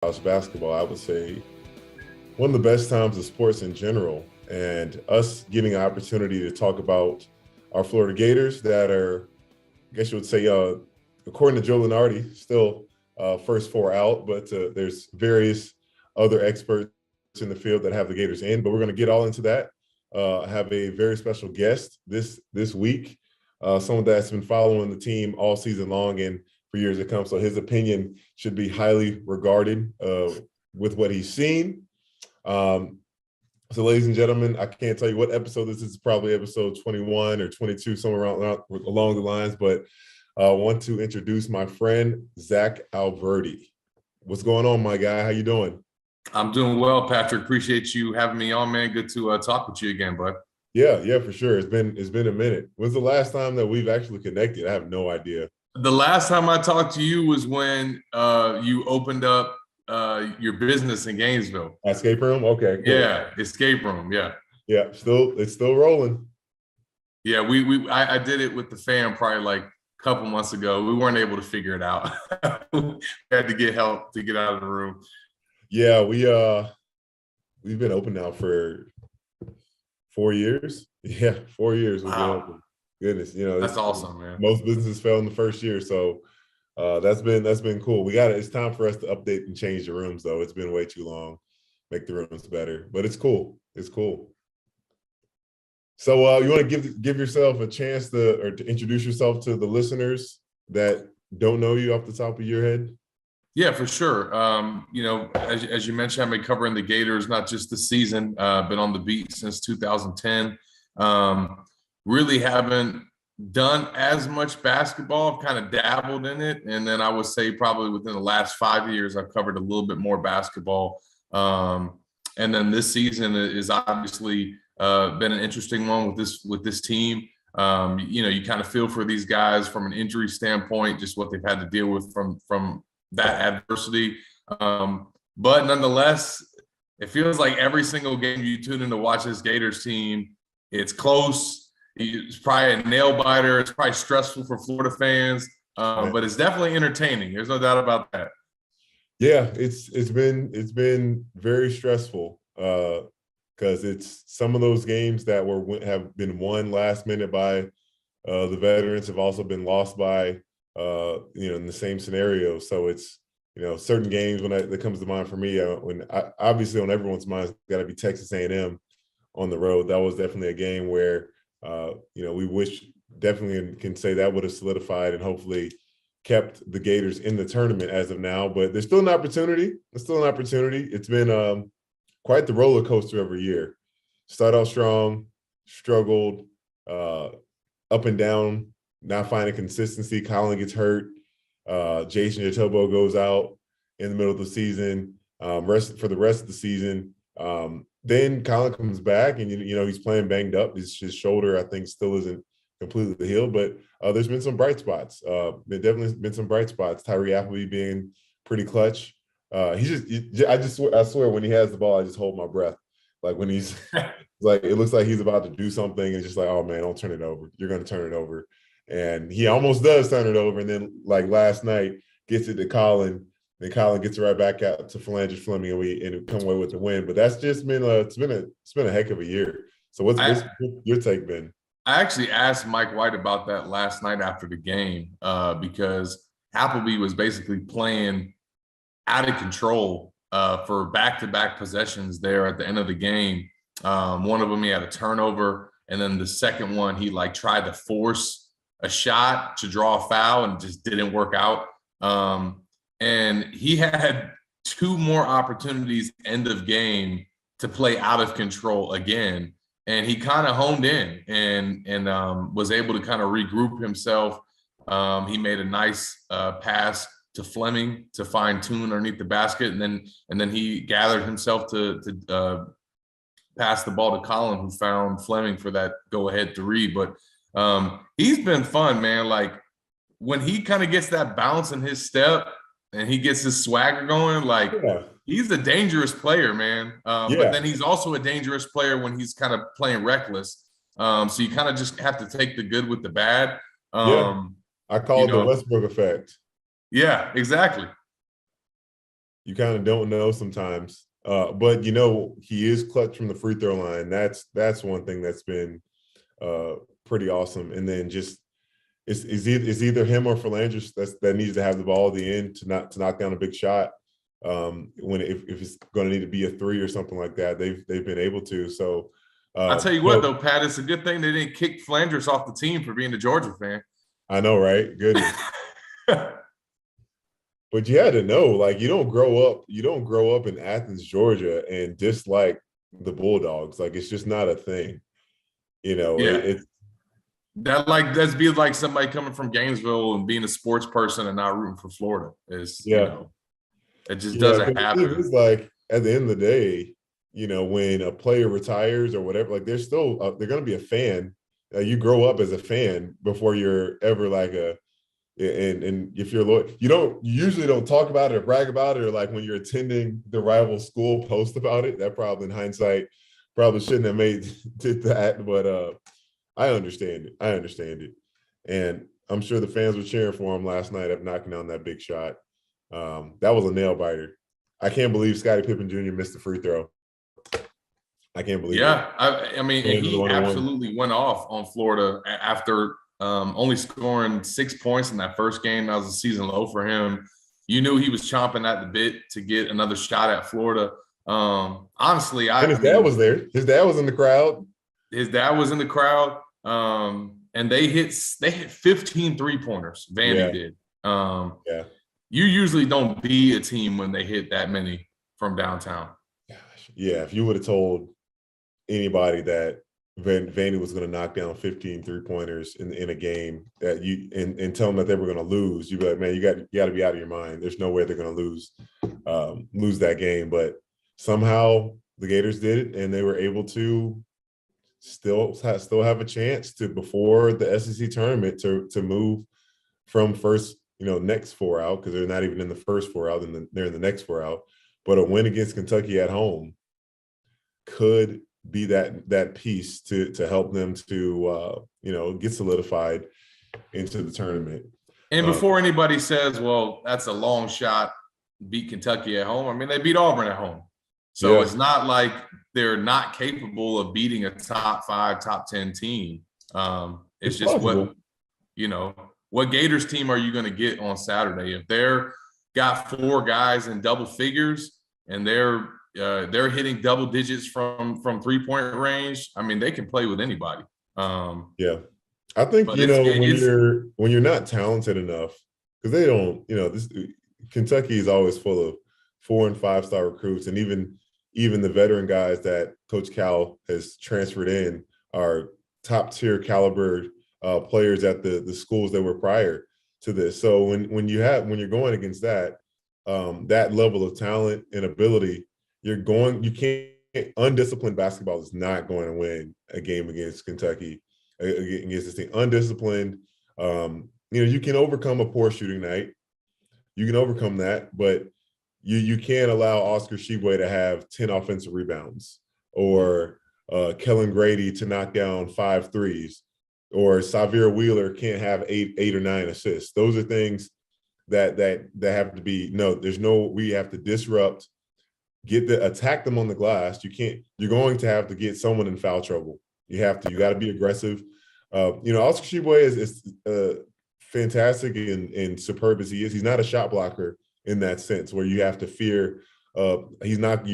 college basketball, I would say one of the best times of sports in general, and us getting an opportunity to talk about our Florida Gators that are, I guess you would say, according to Joe Lunardi, still first four out, but there's various other experts in the field that have the Gators in, but we're going to get all into that. Have a very special guest this week, someone that's been following the team all season long and for years to come. So his opinion should be highly regarded with what he's seen. So ladies and gentlemen, I can't tell you what episode this is, probably episode 21 or 22, somewhere around along the lines, but I want to introduce my friend, Zach Abolverdi. What's going on, my guy? How you doing? I'm doing well, Patrick. Appreciate you having me on, man. Good to talk with you again, bud. Yeah, for sure. It's been a minute. When's the last time that we've actually connected? I have no idea. The last time I talked to you was when you opened up your business in Gainesville. Escape room? Okay, cool. Yeah, escape room. Yeah. Yeah, it's still rolling. Yeah, I did it with the fam probably like a couple months ago. We weren't able to figure it out. We had to get help to get out of the room. Yeah, we've been open now for 4 years. Yeah, 4 years we've been open. Goodness, that's awesome, man. Most businesses fail in the first year, so that's been cool. It's time for us to update and change the rooms, though. It's been way too long. Make the rooms better, but it's cool. It's cool. So you want to give yourself a chance to introduce yourself to the listeners that don't know you off the top of your head? Yeah, for sure. As you mentioned, I've been covering the Gators, not just this season, been on the beat since 2010. Really haven't done as much basketball. I've kind of dabbled in it. And then I would say probably within the last 5 years, I've covered a little bit more basketball. And then this season is obviously been an interesting one with this team. You kind of feel for these guys from an injury standpoint, just what they've had to deal with from that adversity. But nonetheless, it feels like every single game you tune in to watch this Gators team, it's close. It's probably a nail biter. It's probably stressful for Florida fans, but it's definitely entertaining. There's no doubt about that. Yeah, it's been very stressful because it's some of those games that have been won last minute by the veterans have also been lost by in the same scenario. So it's certain games that comes to mind for me obviously on everyone's mind it's got to be Texas A&M on the road. That was definitely a game where we wish definitely can say that would have solidified and hopefully kept the Gators in the tournament as of now. But there's still an opportunity. It's been quite the roller coaster every year. Start out strong, struggled, up and down, not finding consistency. Colin gets hurt. Jason Jatobo goes out in the middle of the season. For the rest of the season. Then Colin comes back and, he's playing banged up. His shoulder, I think, still isn't completely healed, but there's been some bright spots. There definitely been some bright spots. Tyree Appleby being pretty clutch. I swear when he has the ball, I just hold my breath. Like when he's like, it looks like he's about to do something and just like, oh man, don't turn it over. You're going to turn it over. And he almost does turn it over. And then like last night gets it to Colin. Then Colin gets it right back out to Philandrous Fleming, and we come away with the win. But that's just been it's been a heck of a year. So what's your take been? I actually asked Mike White about that last night after the game because Appleby was basically playing out of control for back-to-back possessions there at the end of the game. One of them he had a turnover, and then the second one he tried to force a shot to draw a foul and just didn't work out. And he had two more opportunities end of game to play out of control again. And he kind of honed in and was able to kind of regroup himself. He made a nice pass to Fleming to fine tune underneath the basket. And then he gathered himself to pass the ball to Colin, who found Fleming for that go-ahead three. But he's been fun, man. Like when he kind of gets that bounce in his step, and he gets his swagger going, he's a dangerous player, man. But then he's also a dangerous player when he's kind of playing reckless. So you kind of just have to take the good with the bad. I call it the Westbrook effect. Yeah, exactly. you kind of don't know sometimes. But he is clutch from the free throw line. That's one thing that's been pretty awesome. And then just it's either him or Philandris that needs to have the ball at the end to knock down a big shot. If it's going to need to be a three or something like that, they've been able to. So I'll tell you what, though, Pat, it's a good thing they didn't kick Philandris off the team for being a Georgia fan. I know, right? Goodness. But you had to know, like, you don't grow up in Athens, Georgia, and dislike the Bulldogs. Like, it's just not a thing. Yeah. That's be like somebody coming from Gainesville and being a sports person and not rooting for Florida. It just doesn't happen. It's like at the end of the day, when a player retires or whatever, like they're going to be a fan. You grow up as a fan before you're ever like and if you're you usually don't talk about it or brag about it, or like when you're attending the rival school, post about it. That probably in hindsight probably shouldn't have did that, but I understand it. And I'm sure the fans were cheering for him last night of knocking down that big shot. That was a nail biter. I can't believe Scottie Pippen Jr. missed the free throw. I can't believe it. I mean, he absolutely went off on Florida after only scoring 6 points in that first game. That was a season low for him. You knew he was chomping at the bit to get another shot at Florida. Honestly, his dad was there. His dad was in the crowd. And they hit 15 3-pointers. Vandy did. You usually don't beat a team when they hit that many from downtown. Yeah, if you would have told anybody that Vandy was going to knock down 15 3-pointers in a game that and tell them that they were going to lose, you'd be like, man, you got to be out of your mind. There's no way they're going to lose that game. But somehow the Gators did it, and they were able to still have a chance to, before the SEC tournament, to move from first, next four out, because they're not even in the first four out, and they're in the next four out. But a win against Kentucky at home could be that piece to help them to get solidified into the tournament. And before anybody says, well, that's a long shot, beat Kentucky at home, I mean, they beat Auburn at home. So It's not like they're not capable of beating a top 5, top 10 team. It's just possible. What Gators team are you going to get on Saturday? If they're got 4 guys in double figures and they're hitting double digits from 3-point range, I mean, they can play with anybody. I think when you're not talented enough, because they don't, Kentucky is always full of 4- and 5-star recruits, and even the veteran guys that Coach Cal has transferred in are top tier caliber players at the schools that were prior to this. So when you're going against that level of talent and ability, undisciplined basketball is not going to win a game against Kentucky, against this team. Undisciplined, you can overcome a poor shooting night. You can overcome that, but you can't allow Oscar Tshiebwe to have 10 offensive rebounds, or Kellen Grady to knock down 5 threes, or Sahvir Wheeler can't have 8 or 9 assists. Those are things that have to be, we have to disrupt, attack them on the glass. You're going to have to get someone in foul trouble. You got to be aggressive. Oscar Tshiebwe is fantastic and superb as he is. He's not a shot blocker in that sense, where you have to fear he's not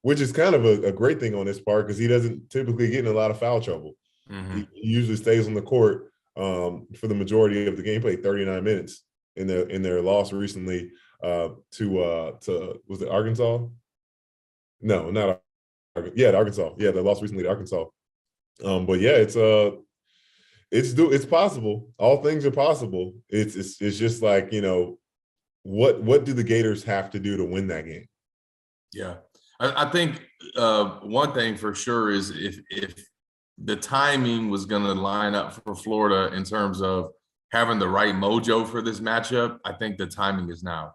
which is kind of a great thing on his part, because he doesn't typically get in a lot of foul trouble. Mm-hmm. He usually stays on the court for the majority of the game. Played 39 minutes in their loss recently to was it Arkansas? No, not Arkansas. Yeah, they lost recently to Arkansas. But yeah, it's possible. All things are possible. It's just like, what do the Gators have to do to win that game? Yeah, I think one thing for sure is if the timing was going to line up for Florida in terms of having the right mojo for this matchup, I think the timing is now.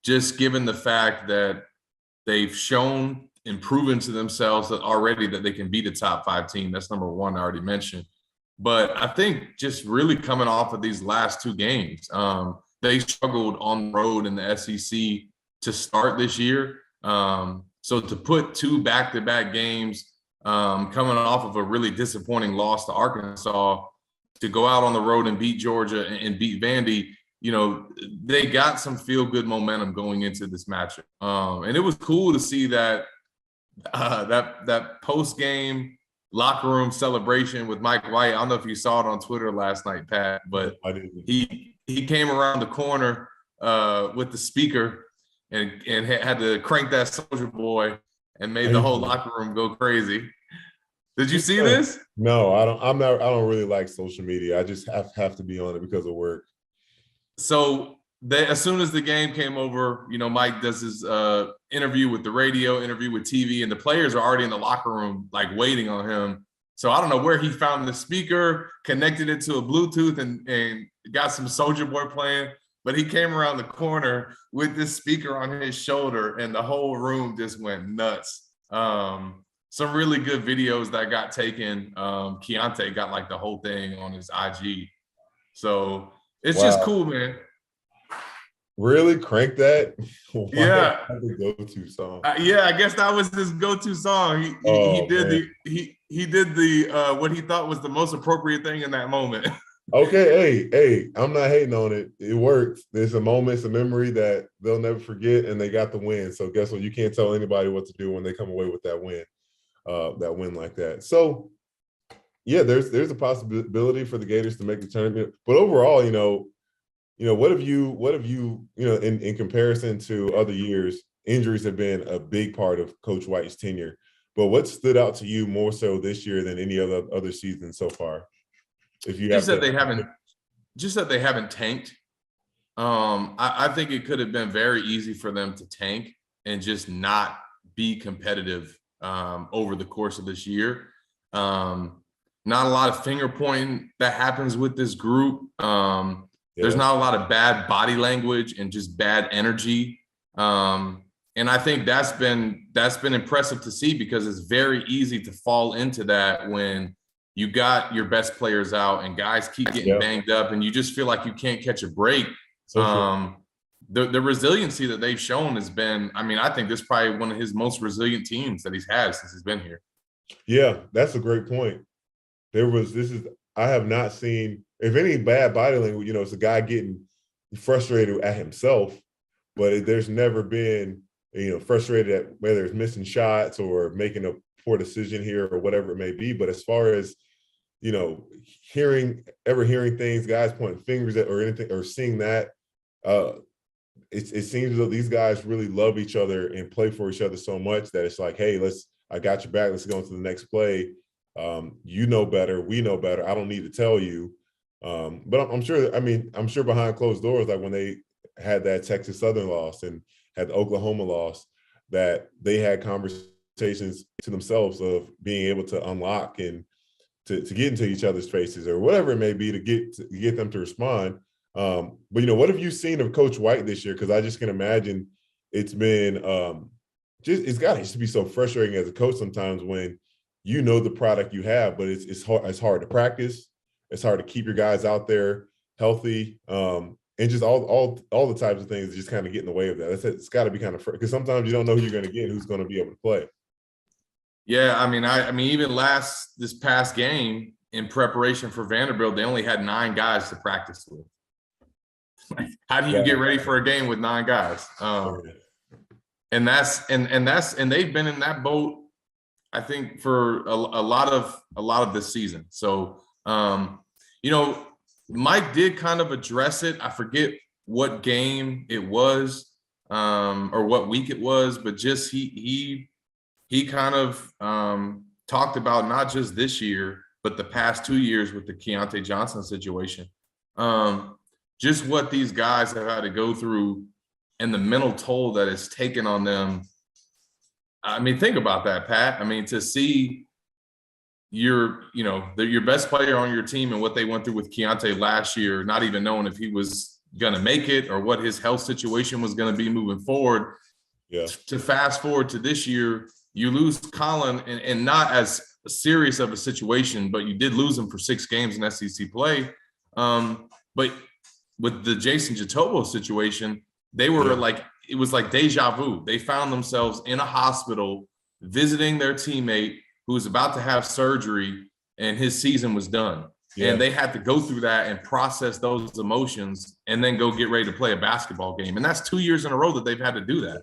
Just given the fact that they've shown and proven to themselves that they can beat a top 5 team. That's number one, I already mentioned. But I think just really coming off of these last 2 games, they struggled on the road in the SEC to start this year. So to put 2 back-to-back games coming off of a really disappointing loss to Arkansas, to go out on the road and beat Georgia and beat Vandy, you know, they got some feel-good momentum going into this matchup. And it was cool to see that that post-game locker room celebration with Mike White. I don't know if you saw it on Twitter last night, Pat, but he came around the corner with the speaker and had to crank that Soldier Boy and made the whole locker room go crazy. Did you see this? No, I don't. I don't really like social media. I just have to be on it because of work. So as soon as the game came over, you know, Mike does his interview with the radio, interview with TV, and the players are already in the locker room, like waiting on him. So I don't know where he found the speaker, connected it to a Bluetooth, and got some Soldier Boy playing. But he came around the corner with this speaker on his shoulder, and the whole room just went nuts. Some really good videos that got taken. Keontae got like the whole thing on his IG. So it's just cool, man. Really? Crank that? Yeah. The go-to song. Yeah, I guess that was his go-to song. He did the what he thought was the most appropriate thing in that moment. Okay, hey, I'm not hating on it. It works. There's a moment, it's a memory that they'll never forget, and they got the win. So guess what? You can't tell anybody what to do when they come away with that win like that. So yeah, there's a possibility for the Gators to make the tournament. But overall, you know, what have you in comparison to other years, injuries have been a big part of Coach White's tenure. But what stood out to you more so this year than any other season so far? If you just that they haven't tanked. I think it could have been very easy for them to tank and just not be competitive over the course of this year. Not a lot of finger pointing that happens with this group. There's not a lot of bad body language and just bad energy. And I think that's been impressive to see, because it's very easy to fall into that when you got your best players out and guys keep getting banged up and you just feel like you can't catch a break. The resiliency that they've shown has been, I mean, I think this is probably one of his most resilient teams that he's had since he's been here. Yeah, that's a great point. I have not seen, if any, bad body language. You know, it's a guy getting frustrated at himself, but there's never been, frustrated at whether it's missing shots or making a poor decision here or whatever it may be. But as far as, hearing things, guys pointing fingers at or anything, or seeing that, it seems that these guys really love each other and play for each other so much that it's like, hey, I got your back. Let's go into the next play. You know better. We know better. I don't need to tell you. But I'm sure behind closed doors, like when they had that Texas Southern loss and had the Oklahoma loss, that they had conversations to themselves of being able to unlock and to get into each other's faces or whatever it may be to get them to respond. But what have you seen of Coach White this year? Because I just can imagine it's been it's got to be so frustrating as a coach sometimes when the product you have, but it's hard to practice. It's hard to keep your guys out there healthy, and just all the types of things that just kind of get in the way of that. It's got to be kind of, because sometimes you don't know who you're going to get and who's going to be able to play. Yeah, I mean, even this past game in preparation for Vanderbilt, they only had 9 guys to practice with. How do you get ready for a game with 9 guys? And they've been in that boat, I think, for a lot of this season. So, Mike did kind of address it. I forget what game it was or what week it was, but just he kind of talked about not just this year, but the past 2 years with the Keontae Johnson situation. Just what these guys have had to go through and the mental toll that it's taken on them. I mean, think about that, Pat. I mean, to see your best player on your team and what they went through with Keontae last year, not even knowing if he was going to make it or what his health situation was going to be moving forward. Yeah. To fast forward to this year, you lose Colin, and not as serious of a situation, but you did lose him for 6 games in SEC play. But with the Jason Jatobo situation, they were like it was like deja vu. They found themselves in a hospital visiting their teammate who was about to have surgery, and his season was done. Yeah. And they had to go through that and process those emotions and then go get ready to play a basketball game. And that's 2 years in a row that they've had to do that.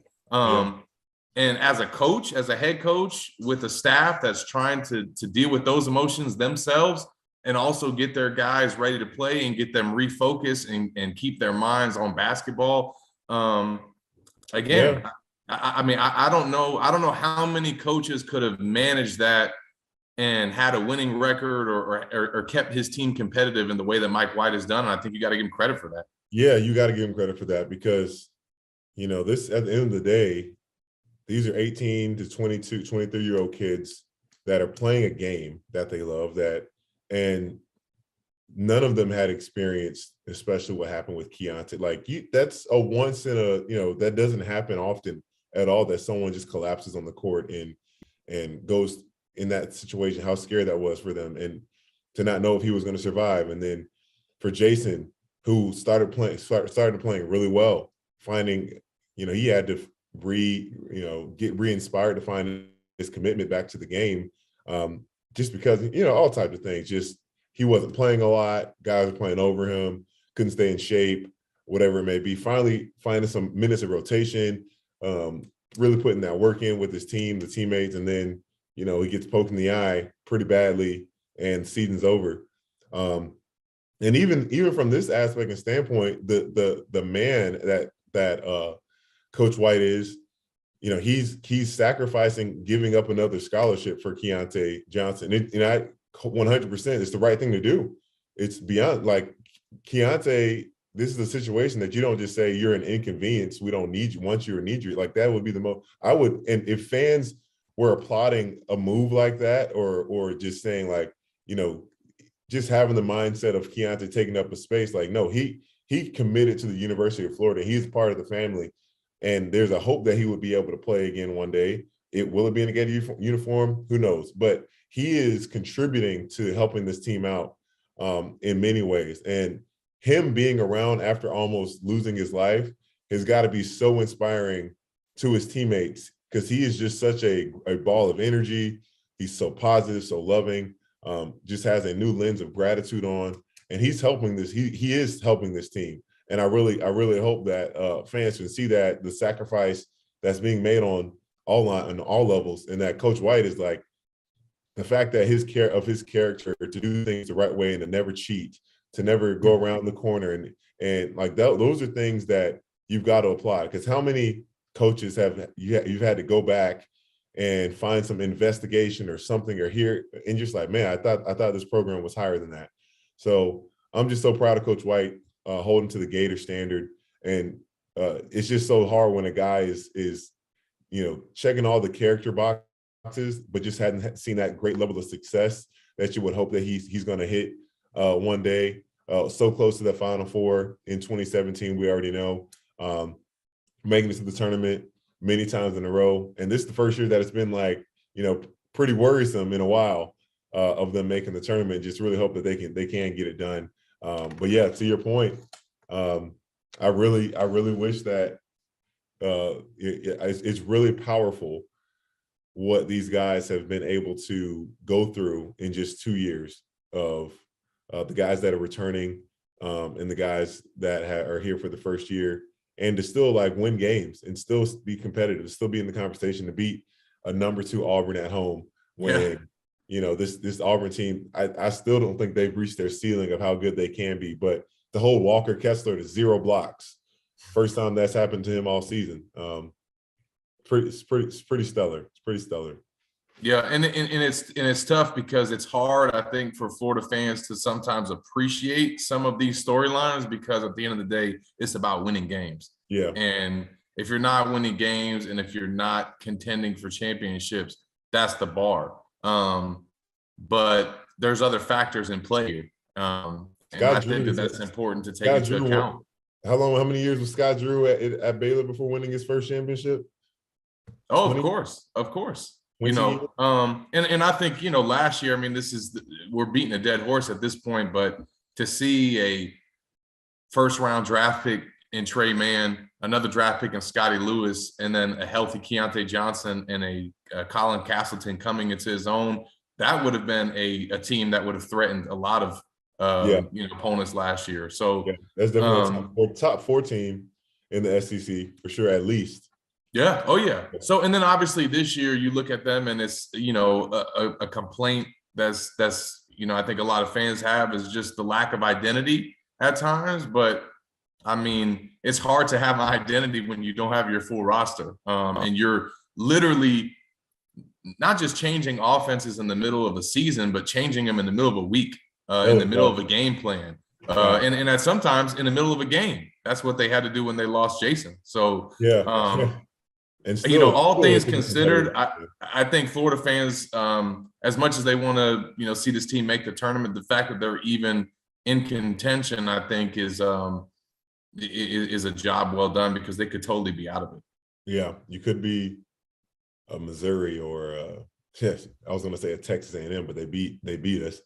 And as a coach, as a head coach with a staff that's trying to deal with those emotions themselves and also get their guys ready to play and get them refocused and keep their minds on basketball. Again, yeah. I don't know how many coaches could have managed that and had a winning record or kept his team competitive in the way that Mike White has done. And I think you got to give him credit for that. Yeah, you got to give him credit for that because, this at the end of the day, these are 18 to 22, 23-year-old kids that are playing a game that they love and none of them had experienced, especially what happened with Keontae. That's a once in a, that doesn't happen often at all, that someone just collapses on the court and goes in that situation, how scared that was for them and to not know if he was going to survive. And then for Jason, who started playing really well, finding, he had to get re-inspired to find his commitment back to the game. Just because, all types of things, just he wasn't playing a lot, guys were playing over him, couldn't stay in shape, whatever it may be. Finally finding some minutes of rotation, really putting that work in with his team, the teammates, and then, he gets poked in the eye pretty badly and season's over. And even from this aspect and standpoint, the man that Coach White is, he's sacrificing, giving up another scholarship for Keontae Johnson. And I 100%, it's the right thing to do. It's beyond like Keontae. This is a situation that you don't just say you're an inconvenience. We don't need you. Once you're a need you, like that would be the most. I would, and if fans were applauding a move like that, or just saying like, just having the mindset of Keontae taking up a space, like no, he committed to the University of Florida. He's part of the family. And there's a hope that he would be able to play again one day. Will it be in a Gator uniform? Who knows? But he is contributing to helping this team out in many ways. And him being around after almost losing his life has got to be so inspiring to his teammates because he is just such a ball of energy. He's so positive, so loving, just has a new lens of gratitude on. And he's helping this. He is helping this team. And I really hope that fans can see that the sacrifice that's being made on all levels, and that Coach White is like the fact that his character to do things the right way and to never cheat, to never go around the corner, and like that, those are things that you've got to apply. Because how many coaches you've had to go back and find some investigation or something or hear and just like, man, I thought this program was higher than that. So I'm just so proud of Coach White. Holding to the Gator standard. And it's just so hard when a guy is checking all the character boxes, but just hadn't seen that great level of success that you would hope that he's going to hit one day. So close to the Final Four in 2017, we already know. Making it to the tournament many times in a row. And this is the first year that it's been like, pretty worrisome in a while of them making the tournament. Just really hope that they can get it done. But yeah, to your point, I really wish that it's really powerful what these guys have been able to go through in just 2 years of the guys that are returning and the guys that are here for the first year, and to still like win games and still be competitive, still be in the conversation to beat a number 2 Auburn at home when. Yeah. This Auburn team, I still don't think they've reached their ceiling of how good they can be. But to hold Walker Kessler to 0 blocks, first time that's happened to him all season. It's pretty stellar. It's pretty stellar. Yeah, and it's tough because it's hard, I think, for Florida fans to sometimes appreciate some of these storylines because at the end of the day, it's about winning games. Yeah. And if you're not winning games and if you're not contending for championships, that's the bar. But there's other factors in play here. And I think that's important to take into account. How many years was Scott Drew at Baylor before winning his first championship? Oh, 20? Of course. And I think, last year, I mean, we're beating a dead horse at this point, but to see a first round draft pick in Trey Mann, another draft pick in Scotty Lewis, and then a healthy Keontae Johnson and a Colin Castleton coming into his own, that would have been a team that would have threatened a lot of opponents last year. So that's definitely a top four team in the SEC for sure, at least. Yeah. Oh, yeah. So, and then obviously this year you look at them and it's, a complaint that's, I think a lot of fans have is just the lack of identity at times. But I mean, it's hard to have an identity when you don't have your full roster. And you're literally not just changing offenses in the middle of a season, but changing them in the middle of a week, in the middle of a game plan. And at sometimes in the middle of a game. That's what they had to do when they lost Jason. So, and still, all things considered, I think Florida fans, as much as they want to, see this team make the tournament, the fact that they're even in contention, I think is a job well done because they could totally be out of it. Yeah, you could be a Missouri or I was going to say a Texas A&M, but they beat us.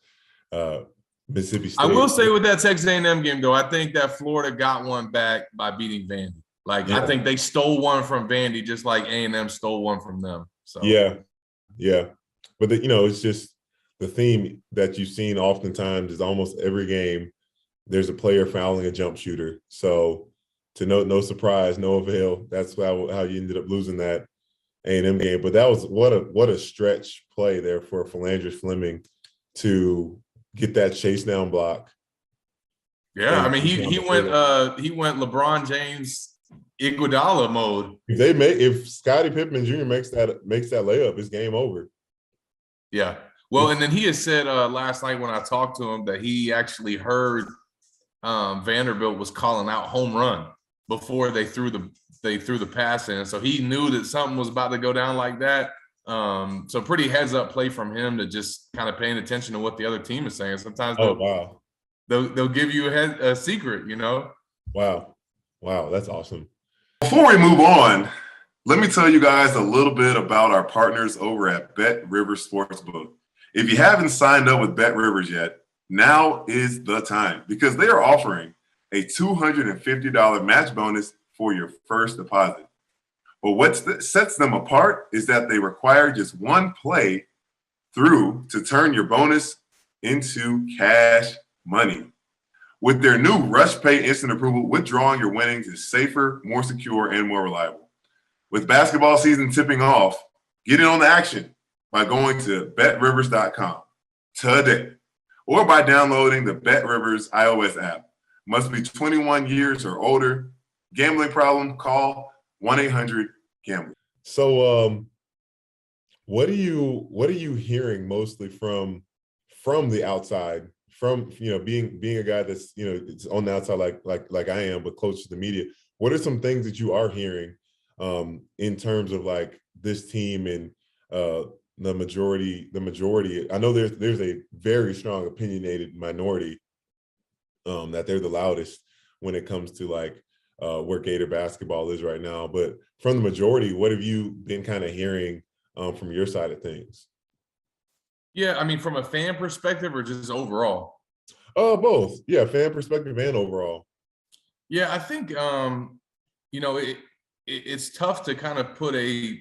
Mississippi State. I will say with that Texas A&M game, though, I think that Florida got one back by beating Vandy. I think they stole one from Vandy, just like A&M stole one from them. So yeah. But it's just the theme that you've seen oftentimes is almost every game there's a player fouling a jump shooter. So to no surprise, no avail. That's how you ended up losing that A&M game. But that was what a stretch play there for Philandris Fleming to get that chase down block. Yeah, I mean he went LeBron James Iguodala mode. If Scottie Pippen Jr. makes that layup, it's game over. Yeah. Well, and then he has said last night when I talked to him that he actually heard Vanderbilt was calling out home run before they threw the pass in. So he knew that something was about to go down like that. So pretty heads up play from him to just kind of paying attention to what the other team is saying. Sometimes they'll give you a secret, Wow, that's awesome. Before we move on, let me tell you guys a little bit about our partners over at Bet Rivers Sportsbook. If you haven't signed up with Bet Rivers yet, now is the time because they are offering a $250 match bonus for your first deposit. But what sets them apart is that they require just one play through to turn your bonus into cash money. With their new Rush Pay Instant Approval, withdrawing your winnings is safer, more secure, and more reliable. With basketball season tipping off, get in on the action by going to betrivers.com today or by downloading the BetRivers iOS app. Must be 21 years or older. Gambling problem? Call 1-800-GAMBLER. So, what are you hearing mostly from the outside? From being a guy that's it's on the outside like I am, but close to the media. What are some things that you are hearing in terms of like this team and the majority? I know there's a very strong opinionated minority that they're the loudest when it comes to like where Gator basketball is right now. But from the majority, what have you been kind of hearing from your side of things? Yeah, I mean, from a fan perspective or just overall? Both. Yeah, fan perspective and overall. Yeah, I think it's tough to kind of put a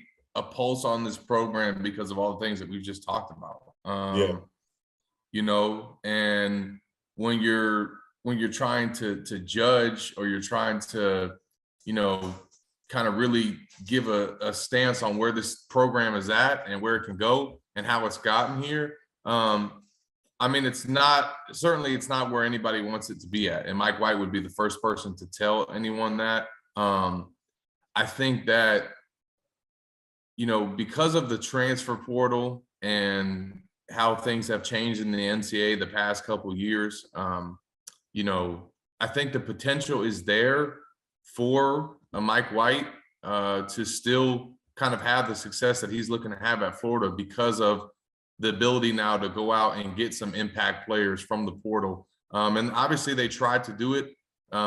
pulse on this program because of all the things that we've just talked about. And when you're trying to judge or you're trying to, kind of really give a stance on where this program is at and where it can go and how it's gotten here. I mean, it's not where anybody wants it to be at. And Mike White would be the first person to tell anyone that. I think that, because of the transfer portal and how things have changed in the NCAA the past couple of years, I think the potential is there for a Mike White to still kind of have the success that he's looking to have at Florida because of the ability now to go out and get some impact players from the portal. And obviously they tried to do it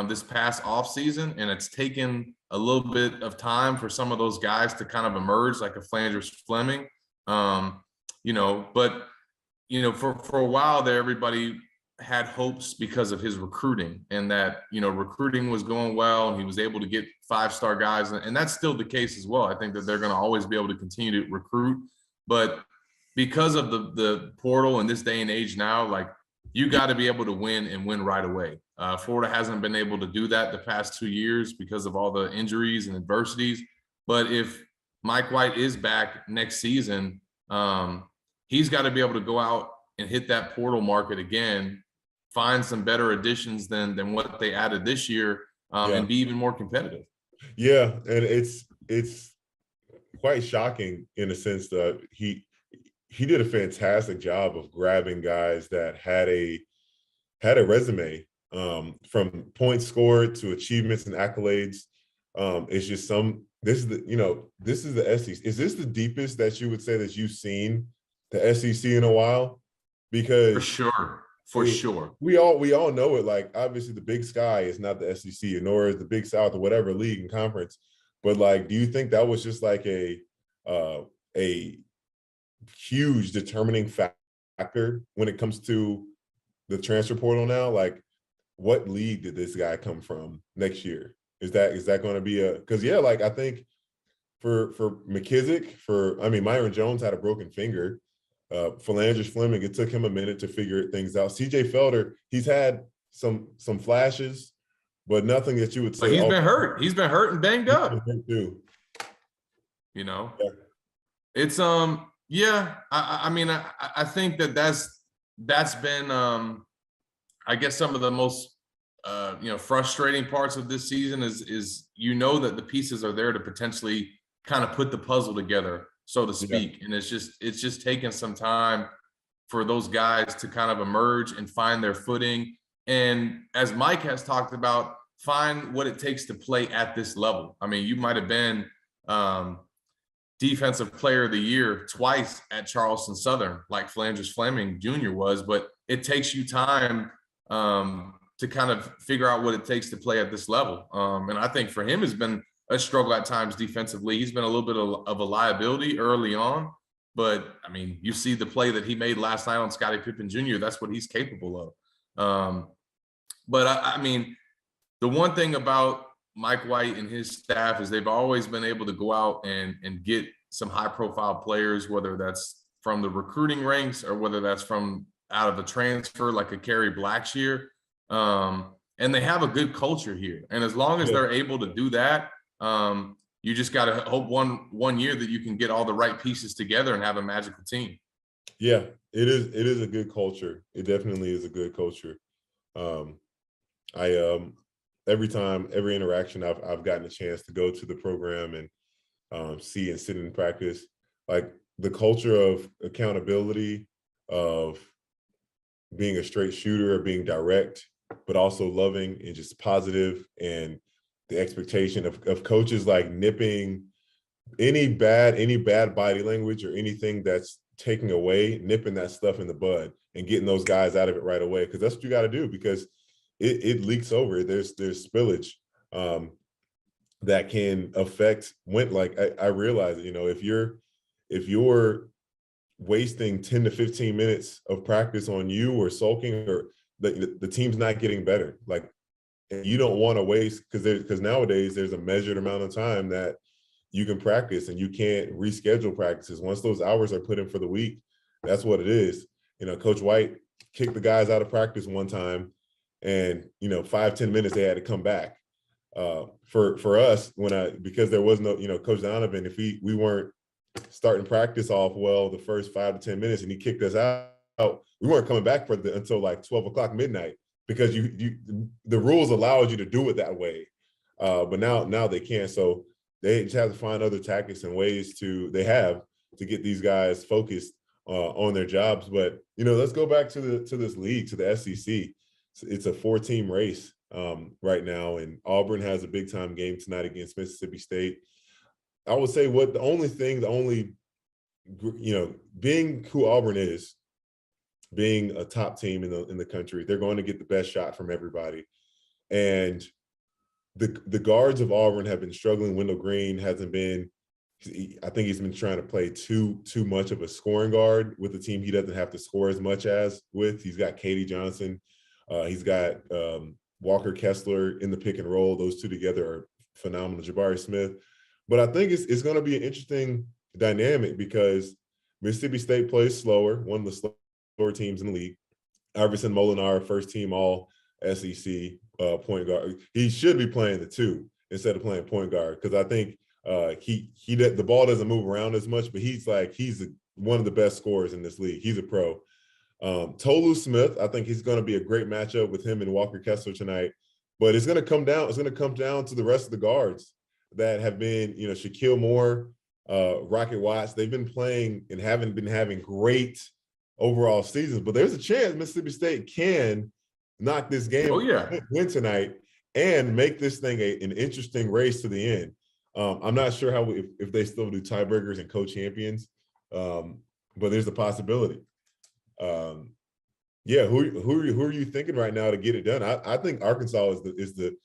this past offseason, and it's taken a little bit of time for some of those guys to kind of emerge, like a Philandris Fleming. For a while there, everybody had hopes because of his recruiting, and that, recruiting was going well and he was able to get 5-star guys. And that's still the case as well. I think that they're going to always be able to continue to recruit, but because of the portal in this day and age now, like, you got to be able to win and win right away. Florida hasn't been able to do that the past 2 years because of all the injuries and adversities. But if Mike White is back next season, he's got to be able to go out and hit that portal market again, find some better additions than what they added this year, and be even more competitive. Yeah, and it's quite shocking in a sense that he did a fantastic job of grabbing guys that had a resume, from points scored to achievements and accolades. It's just this is the SEC. Is this the deepest that you would say that you've seen the SEC in a while? Because for sure. We all know it. Like, obviously the Big Sky is not the SEC, nor is the Big South or whatever league and conference. But like, do you think that was just like a huge determining factor when it comes to the transfer portal now? Like, what league did this guy come from next year? Is that going to be because like, I think for McKissick, Myron Jones had a broken finger. Philanders Fleming, it took him a minute to figure things out. CJ Felder, he's had some flashes, but nothing that you would say. But he's been hurt. He's been hurt and banged up. Too. Yeah. It's I think that's been I guess some of the most frustrating parts of this season is that the pieces are there to potentially kind of put the puzzle together, so to speak. And it's just taken some time for those guys to kind of emerge and find their footing. And as Mike has talked about, find what it takes to play at this level. I mean, you might have been Defensive Player of the Year twice at Charleston Southern, like Philanders Fleming Jr. was, but it takes you time to kind of figure out what it takes to play at this level. And I think for him, it's been a struggle at times defensively. He's been a little bit of a liability early on, but I mean, you see the play that he made last night on Scottie Pippen Jr. That's what he's capable of. But I mean, the one thing about Mike White and his staff is they've always been able to go out and get some high profile players, whether that's from the recruiting ranks or whether that's from out of a transfer like a Kerry Blackshear. And they have a good culture here. And as long as they're able to do that, you just got to hope one year that you can get all the right pieces together and have a magical team. Yeah, it is a good culture. It definitely is a good culture. Every interaction I've gotten a chance to go to the program and see and sit in practice, like the culture of accountability, of being a straight shooter, of being direct, but also loving and just positive, and the expectation of coaches like nipping any bad body language or anything that's taking away, nipping that stuff in the bud and getting those guys out of it right away. Because that's what you got to do, because it leaks over. There's spillage that can affect I realize that, if you're wasting 10 to 15 minutes of practice on you or sulking, or the team's not getting better, like, and you don't want to waste, because nowadays there's a measured amount of time that you can practice, and you can't reschedule practices. Once those hours are put in for the week, that's what it is. Coach White kicked the guys out of practice one time, and 5-10 minutes they had to come back. For us, because there was no, Coach Donovan, if we weren't starting practice off well the first 5 to 10 minutes and he kicked us out, we weren't coming back until like 12 o'clock midnight, because the rules allowed you to do it that way. But now they can't. So they just have to find other tactics and ways to get these guys focused on their jobs. But let's go back to this league, to the SEC. It's a 4-team race right now, and Auburn has a big time game tonight against Mississippi State. I would say being who Auburn is, being a top team in the country, they're going to get the best shot from everybody. And the guards of Auburn have been struggling. Wendell Green hasn't been I think he's been trying to play too much of a scoring guard with a team he doesn't have to score as much as with. He's got Katie Johnson. He's got Walker Kessler in the pick and roll. Those two together are phenomenal. Jabari Smith. But I think it's going to be an interesting dynamic because Mississippi State plays slower, one of the slower teams in the league. Iverson Molinar, first team all SEC point guard. He should be playing the two instead of playing point guard because I think the ball doesn't move around as much, but he's one of the best scorers in this league. He's a pro. Tolu Smith, I think he's going to be a great matchup with him and Walker Kessler tonight. But it's going to come down to the rest of the guards that have been, Shaquille Moore, Rocket Watts. They've been playing and haven't been having great overall seasons. But there's a chance Mississippi State can knock this game, win tonight, and make this thing an interesting race to the end. I'm not sure if they still do tiebreakers and co-champions, but there's a possibility. Who are you thinking right now to get it done? I think Arkansas is the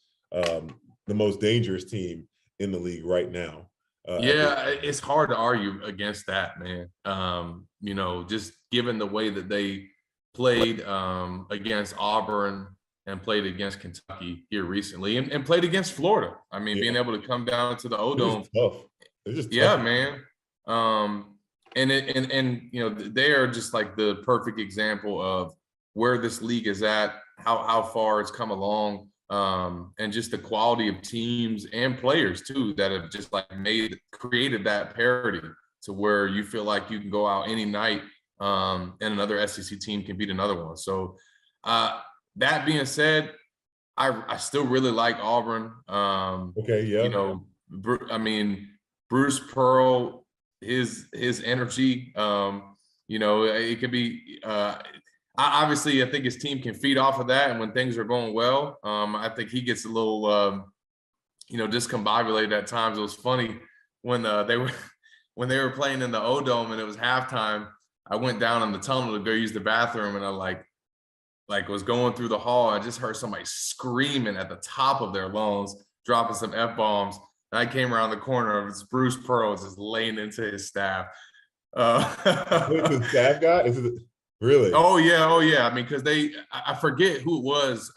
most dangerous team in the league right now. It's hard to argue against that, man. Just given the way that they played against Auburn and played against Kentucky here recently and played against Florida. I mean, being able to come down to the O-Dome. It's just tough. Man. They are just like the perfect example of where this league is at, how far it's come along, and just the quality of teams and players too that have just created that parity to where you feel like you can go out any night and another SEC team can beat another one. So that being said, I still really like Auburn. Bruce Pearl, his energy, it could be obviously I think his team can feed off of that, and when things are going well, I think he gets a little discombobulated at times. It was funny when they were playing in the O-Dome and it was halftime. I went down in the tunnel to go use the bathroom, and I like was going through the hall. I just heard somebody screaming at the top of their lungs, dropping some F-bombs. And I came around the corner. It's Bruce Pearl just laying into his staff. The staff guy? Is it really? Oh yeah. I mean, because I forget who it was.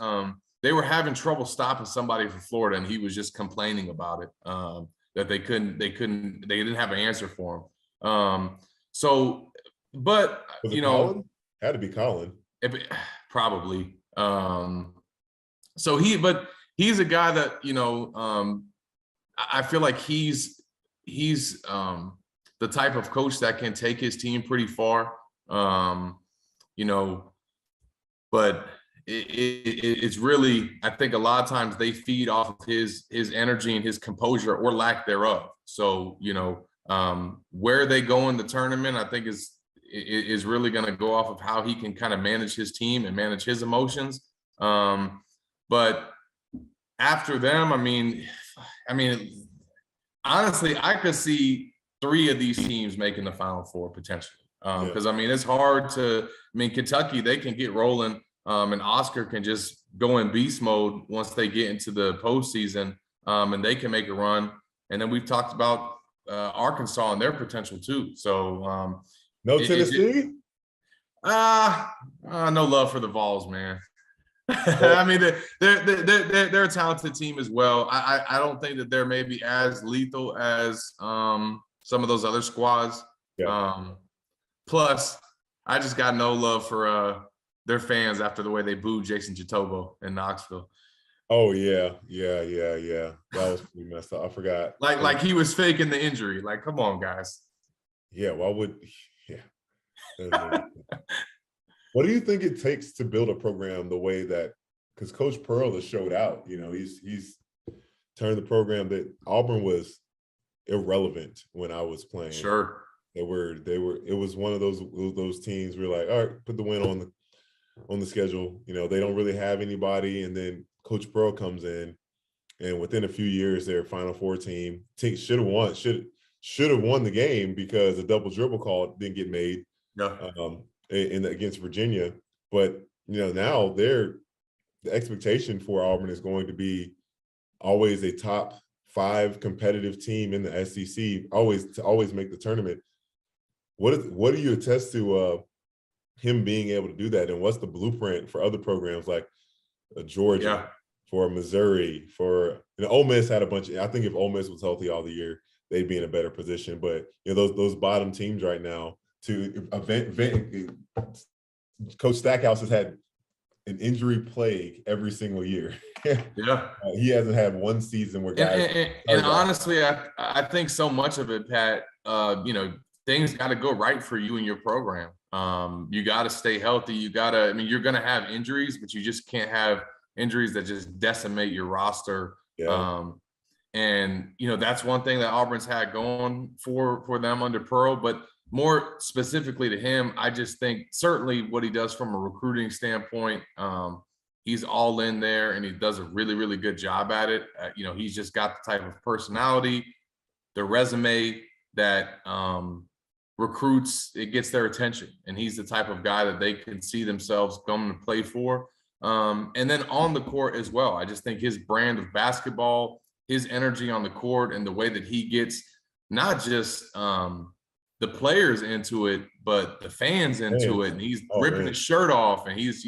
They were having trouble stopping somebody from Florida, and he was just complaining about it. That they didn't have an answer for him. Colin? Had to be Colin. Probably. He's a guy that, I feel like he's the type of coach that can take his team pretty far. But it's really, I think a lot of times they feed off of his energy and his composure or lack thereof. So, where they go in the tournament, I think is really going to go off of how he can kind of manage his team and manage his emotions. But after them, I mean, honestly, I could see 3 of these teams making the Final Four potentially. Because it's hard to. Kentucky, they can get rolling, and Oscar can just go in beast mode once they get into the postseason, and they can make a run. And then we've talked about Arkansas and their potential too. So no Tennessee. No love for the Vols, man. They're a talented team as well. I don't think that they're maybe as lethal as some of those other squads. Plus, I just got no love for their fans after the way they booed Jason Jatobo in Knoxville. Oh yeah. That was pretty messed up. I forgot. Like he was faking the injury. Like, come on, guys. Yeah. Why would? Yeah. What do you think it takes to build a program the way that? Because Coach Pearl has showed out. He's turned the program that Auburn was irrelevant when I was playing. Sure. They were. It was one of those teams where like, all right, put the win on the schedule. They don't really have anybody, and then Coach Pearl comes in, and within a few years, their Final Four team should have won the game because a double dribble call didn't get made. Yeah. Against Virginia, but now the expectation for Auburn is going to be always a top 5 competitive team in the SEC, always make the tournament. What do you attest to him being able to do that, and what's the blueprint for other programs like Georgia, for Missouri, for Ole Miss had a bunch of, I think if Ole Miss was healthy all the year, they'd be in a better position. But those bottom teams right now, Coach Stackhouse has had an injury plague every single year. He hasn't had one season where guys. And honestly, I think so much of it, Pat. Things got to go right for you and your program. You got to stay healthy. You're going to have injuries, but you just can't have injuries that just decimate your roster. That's one thing that Auburn's had going for them under Pearl. But more specifically to him, I just think certainly what he does from a recruiting standpoint, he's all in there and he does a really, really good job at it. He's just got the type of personality, the resume that recruits, it gets their attention. And he's the type of guy that they can see themselves going to play for. And then on the court as well. I just think his brand of basketball, his energy on the court, and the way that he gets not just the players into it, but the fans into it. And he's ripping his shirt off and he's,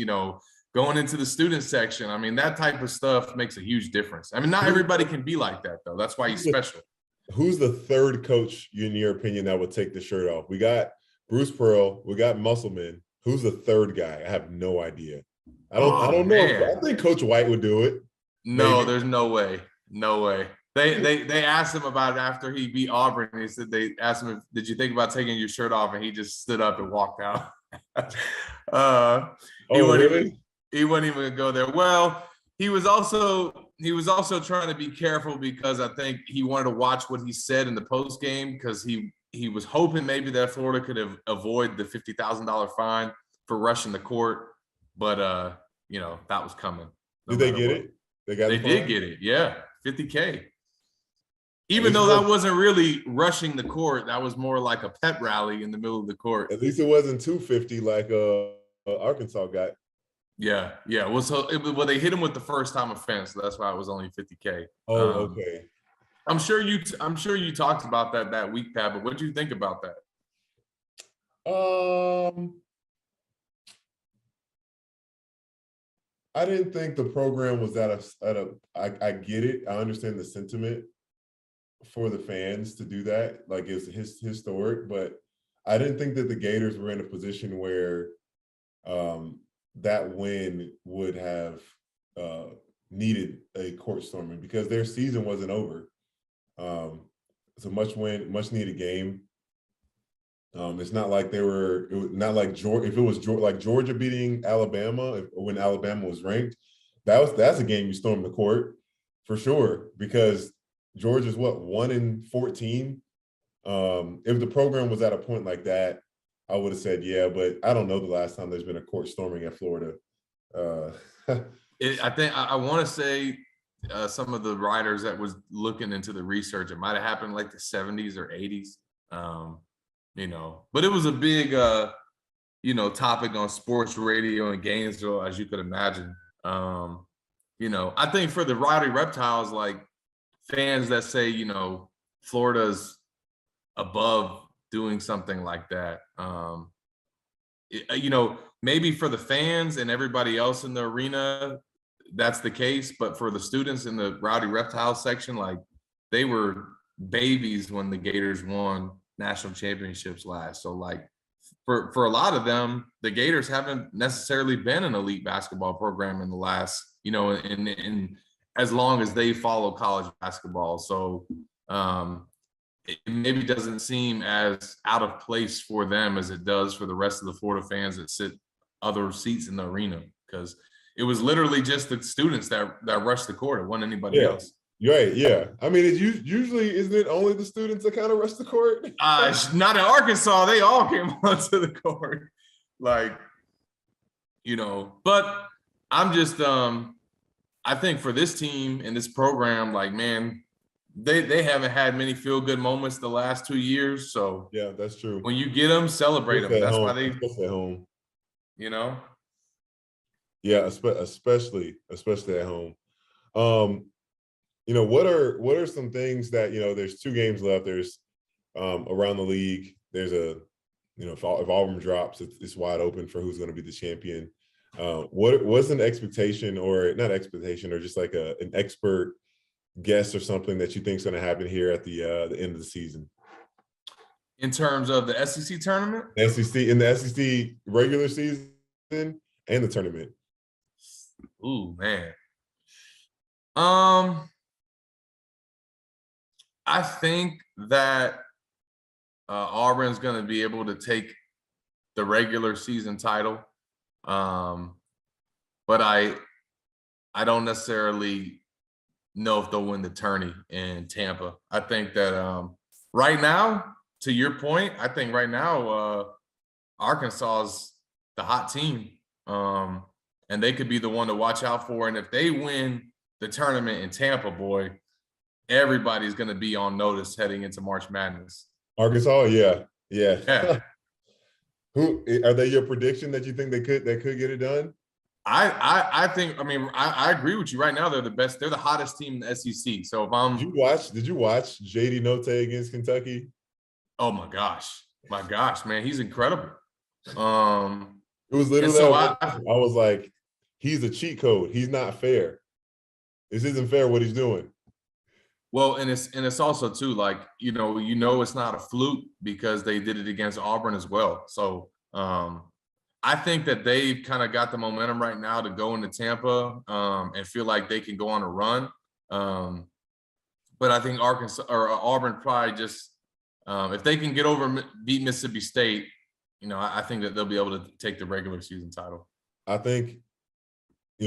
going into the student section. I mean, that type of stuff makes a huge difference. I mean, not everybody can be like that, though. That's why he's special. Who's the third coach, in your opinion, that would take the shirt off? We got Bruce Pearl. We got Musselman. Who's the third guy? I have no idea. I don't know. I think Coach White would do it. No, maybe. There's no way. No way. They asked him about it after he beat Auburn. And they asked him, did you think about taking your shirt off? And he just stood up and walked out. He wouldn't even go there. Well, he was also trying to be careful because I think he wanted to watch what he said in the post game, because he was hoping maybe that Florida could avoid the $50,000 fine for rushing the court, but that was coming. Did they get it? They did get it. Yeah, $50K. Even though that wasn't really rushing the court, that was more like a pep rally in the middle of the court. At least it wasn't $250 like Arkansas got. Yeah. Well, they hit him with the first time offense, so that's why it was only $50K. Oh, okay. I'm sure you talked about that week, Pat. But what do you think about that? I didn't think the program was I get it. I understand the sentiment for the fans to do that. Like, it's historic, but I didn't think that the Gators were in a position where that win would have needed a court storming, because their season wasn't over. It's a much needed game. It's not like it was not like Georgia. If it was like Georgia beating Alabama, when Alabama was ranked, that's a game you storm the court for sure, because Georgia's 1-14. If the program was at a point like that, I would have said yeah, but I don't know the last time there's been a court storming at Florida. I think I want to say some of the writers that was looking into the research, it might have happened like the 70s or 80s. But it was a big, topic on sports radio in Gainesville, as you could imagine. I think for the Rowdy Reptiles, like fans that say, Florida's above doing something like that. Maybe for the fans and everybody else in the arena, that's the case. But for the students in the Rowdy Reptile section, like, they were babies when the Gators won national championships last. So like for a lot of them, the Gators haven't necessarily been an elite basketball program in the last, in as long as they follow college basketball. So it maybe doesn't seem as out of place for them as it does for the rest of the Florida fans that sit other seats in the arena, because it was literally just the students that rushed the court. It wasn't anybody else. Right, yeah. I mean, usually, isn't it only the students that kind of rush the court? Not in Arkansas. They all came onto the court. But I'm just, I think for this team and this program, like, man, they haven't had many feel-good moments the last 2 years. So yeah, that's true. When you get them, celebrate them. That's why they at home. Yeah, especially at home. what are some things that, there's 2 games left. There's around the league. There's if Auburn drops, it's wide open for who's going to be the champion. What's an expectation, or not expectation, or just like an expert guess or something that you think is going to happen here at the end of the season? In terms of the SEC tournament? The SEC regular season and the tournament. Ooh, man. I think that Auburn's going to be able to take the regular season title. But I don't necessarily know if they'll win the tourney in Tampa. I think that right now, to your point, I think right now Arkansas is the hot team, and they could be the one to watch out for. And if they win the tournament in Tampa, boy, everybody's going to be on notice heading into March Madness. Arkansas, yeah. Who are they? Your prediction that you think they could get it done? I think. I mean, I agree with you. Right now, they're the best. They're the hottest team in the SEC. So if I'm, did you watch JD Note against Kentucky? Oh my gosh, man, he's incredible. It was literally. So I was like, he's a cheat code. He's not fair. This isn't fair what he's doing. Well, and it's also too, like, it's not a fluke because they did it against Auburn as well. So I think that they've kind of got the momentum right now to go into Tampa and feel like they can go on a run. But I think Auburn probably just if they can beat Mississippi State, I think that they'll be able to take the regular season title. I think,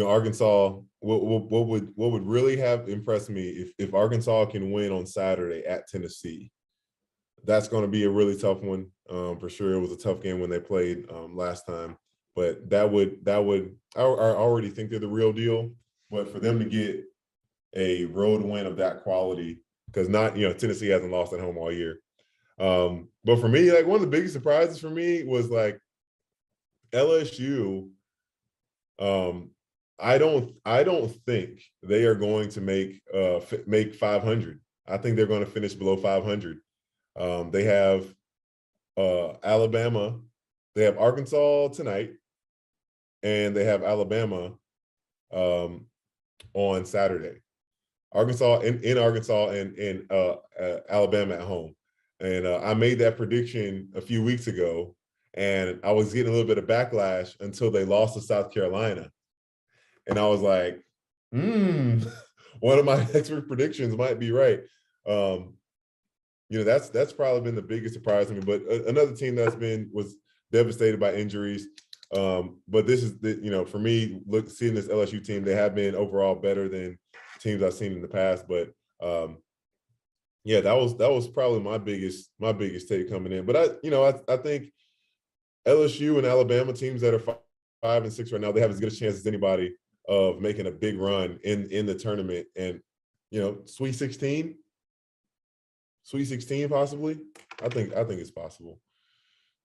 Arkansas. What would really have impressed me if Arkansas can win on Saturday at Tennessee. That's going to be a really tough one for sure. It was a tough game when they played last time, but that would I already think they're the real deal. But for them to get a road win of that quality, because Tennessee hasn't lost at home all year. But for me, like, one of the biggest surprises for me was like LSU. I don't think they are going to make 500. I think they're going to finish below 500. They have Alabama. They have Arkansas tonight, and they have Alabama on Saturday. Arkansas in Arkansas and Alabama at home. And I made that prediction a few weeks ago, and I was getting a little bit of backlash until they lost to South Carolina. And I was like, one of my expert predictions might be right. That's probably been the biggest surprise to me. But another team was devastated by injuries. But this is for me, seeing this LSU team, they have been overall better than teams I've seen in the past. But that was probably my biggest take coming in. But I think LSU and Alabama, teams that are 5 and 6 right now, they have as good a chance as anybody of making a big run in the tournament. And Sweet 16 possibly. I think it's possible.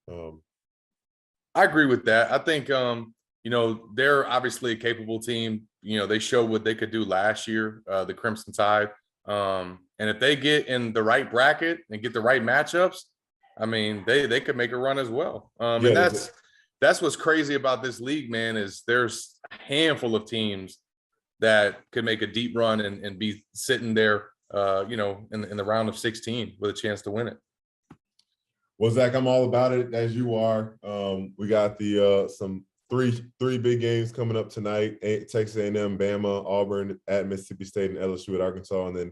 I agree with that. I think they're obviously a capable team. They showed what they could do last year, the Crimson Tide. And if they get in the right bracket and get the right matchups, I mean, they could make a run as well. And that's what's crazy about this league, man, is there's a handful of teams that could make a deep run and be sitting there, in the round of 16 with a chance to win it. Well, Zach, I'm all about it, as you are. We got the some three big games coming up tonight: Texas A&M, Bama, Auburn at Mississippi State, and LSU at Arkansas, and then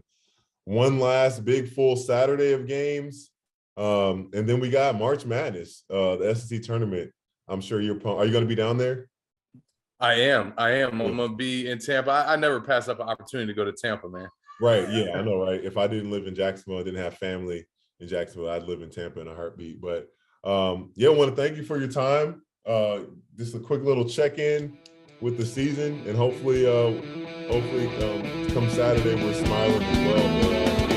one last big full Saturday of games. And then we got March Madness, the SEC tournament. I'm sure you're pumped. Are you going to be down there? I am. I'm going to be in Tampa. I never pass up an opportunity to go to Tampa, man. Right. Yeah, I know, right? If I didn't live in Jacksonville, I didn't have family in Jacksonville, I'd live in Tampa in a heartbeat. But I want to thank you for your time. Just a quick little check-in with the season, and hopefully come Saturday we're smiling as well. But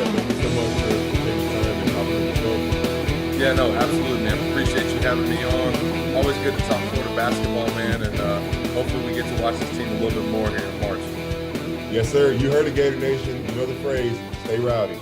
thank you so much for taking time and hopping on the show. Yeah, no, absolutely, man. Appreciate you having me on. Always good to talk Florida basketball, man, and hopefully we get to watch this team a little bit more here in March. Yes, sir. You heard it, Gator Nation. You know the phrase, stay rowdy.